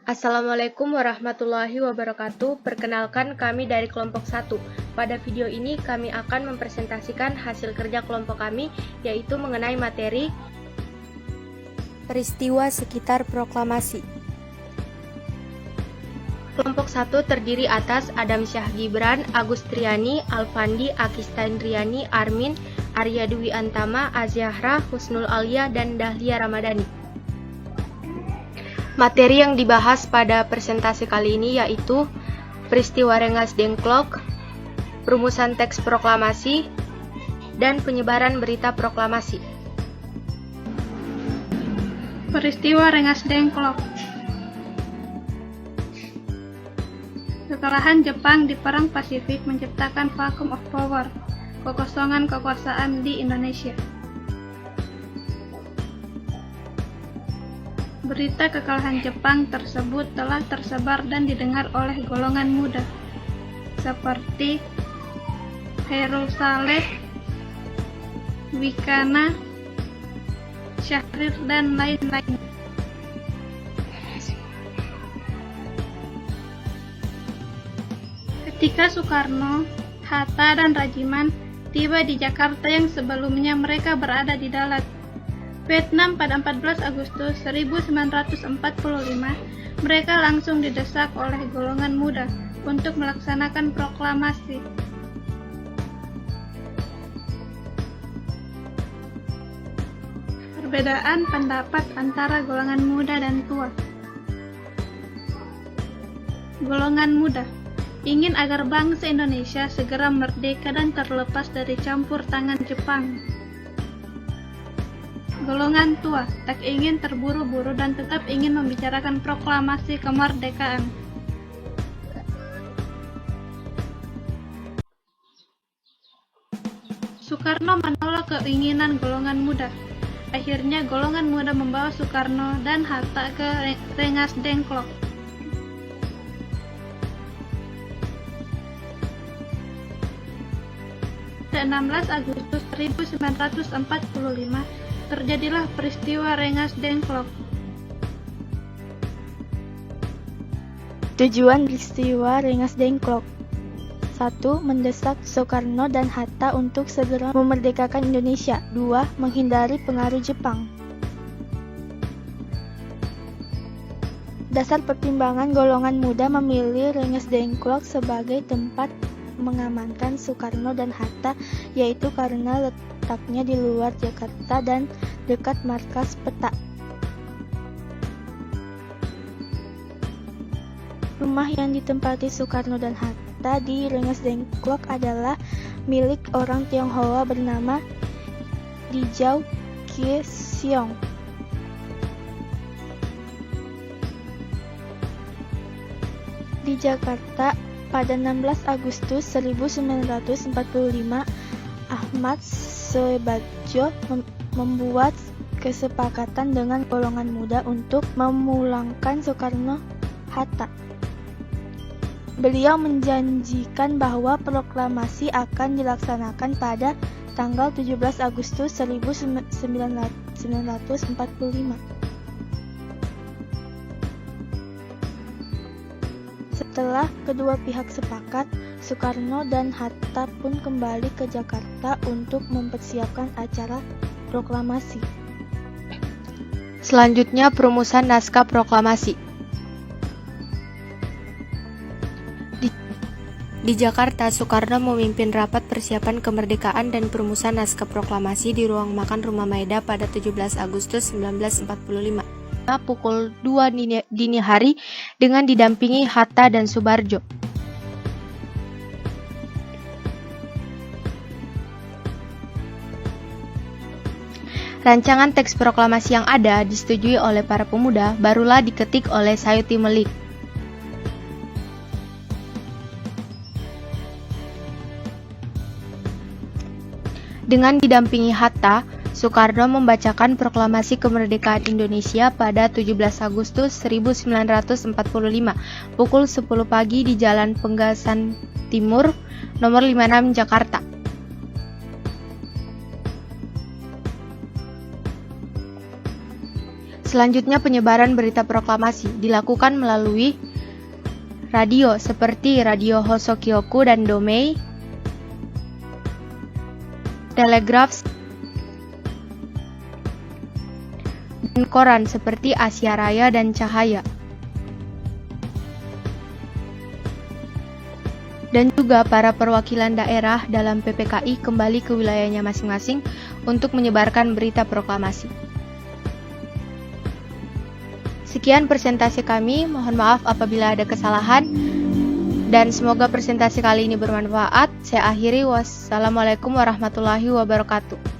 Assalamualaikum warahmatullahi wabarakatuh. Perkenalkan, kami dari kelompok 1. Pada video ini kami akan mempresentasikan hasil kerja kelompok kami, yaitu mengenai materi peristiwa sekitar proklamasi. Kelompok 1 terdiri atas Adam Syah Gibran, Agus Triani, Alfandi, Akistain Riani, Armin, Arya Dwi Antama, Azyahra, Husnul Alia, dan Dahlia Ramadhani. Materi yang dibahas pada presentasi kali ini yaitu peristiwa Rengas Dengklok, perumusan teks proklamasi, dan penyebaran berita proklamasi. Peristiwa Rengas Dengklok. Kekalahan Jepang di Perang Pasifik menciptakan vacuum of power, kekosongan kekuasaan di Indonesia. Berita kekalahan Jepang tersebut telah tersebar dan didengar oleh golongan muda, seperti Khairul Saleh, Wikana, Syahrir, dan lain-lain. Ketika Soekarno, Hatta, dan Rajiman tiba di Jakarta yang sebelumnya mereka berada di Dalat, Vietnam pada 14 Agustus 1945, mereka langsung didesak oleh golongan muda untuk melaksanakan proklamasi. Perbedaan pendapat antara golongan muda dan tua. Golongan muda ingin agar bangsa Indonesia segera merdeka dan terlepas dari campur tangan Jepang. Golongan tua tak ingin terburu-buru dan tetap ingin membicarakan proklamasi kemerdekaan. Soekarno menolak keinginan golongan muda. Akhirnya golongan muda membawa Soekarno dan Hatta ke Rengas Dengklok. Pada 16 Agustus 1945 terjadilah peristiwa Rengas Dengklok. Tujuan peristiwa Rengas Dengklok: 1. Mendesak Soekarno dan Hatta untuk segera memerdekakan Indonesia. 2. Menghindari pengaruh Jepang. Dasar pertimbangan golongan muda memilih Rengas Dengklok sebagai tempat mengamankan Soekarno dan Hatta yaitu karena letaknya di luar Jakarta dan dekat markas peta. Rumah yang ditempati Soekarno dan Hatta di Rengas Dengklok adalah milik orang Tionghoa bernama Dijau Kie Siong. Di Jakarta pada 16 Agustus 1945, Ahmad Soebadjo membuat kesepakatan dengan golongan muda untuk memulangkan Soekarno-Hatta. Beliau menjanjikan bahwa proklamasi akan dilaksanakan pada tanggal 17 Agustus 1945. Setelah kedua pihak sepakat, Soekarno dan Hatta pun kembali ke Jakarta untuk mempersiapkan acara proklamasi. Selanjutnya, perumusan naskah proklamasi. Di Jakarta, Soekarno memimpin rapat persiapan kemerdekaan dan perumusan naskah proklamasi di ruang makan Rumah Maeda pada 17 Agustus 1945. Pukul 2 dini hari dengan didampingi Hatta dan Subarjo. Rancangan teks proklamasi yang ada disetujui oleh para pemuda, barulah diketik oleh Sayuti Melik. Dengan didampingi Hatta, Soekarno membacakan proklamasi kemerdekaan Indonesia pada 17 Agustus 1945 pukul 10 pagi di Jalan Penggasan Timur, nomor 56 Jakarta. Selanjutnya, penyebaran berita proklamasi dilakukan melalui radio seperti Radio Hosokyoku dan Domei, telegraf, dan koran seperti Asia Raya dan Cahaya. Dan juga para perwakilan daerah dalam PPKI kembali ke wilayahnya masing-masing untuk menyebarkan berita proklamasi. Sekian presentasi kami, mohon maaf apabila ada kesalahan, dan semoga presentasi kali ini bermanfaat. Saya akhiri, wassalamualaikum warahmatullahi wabarakatuh.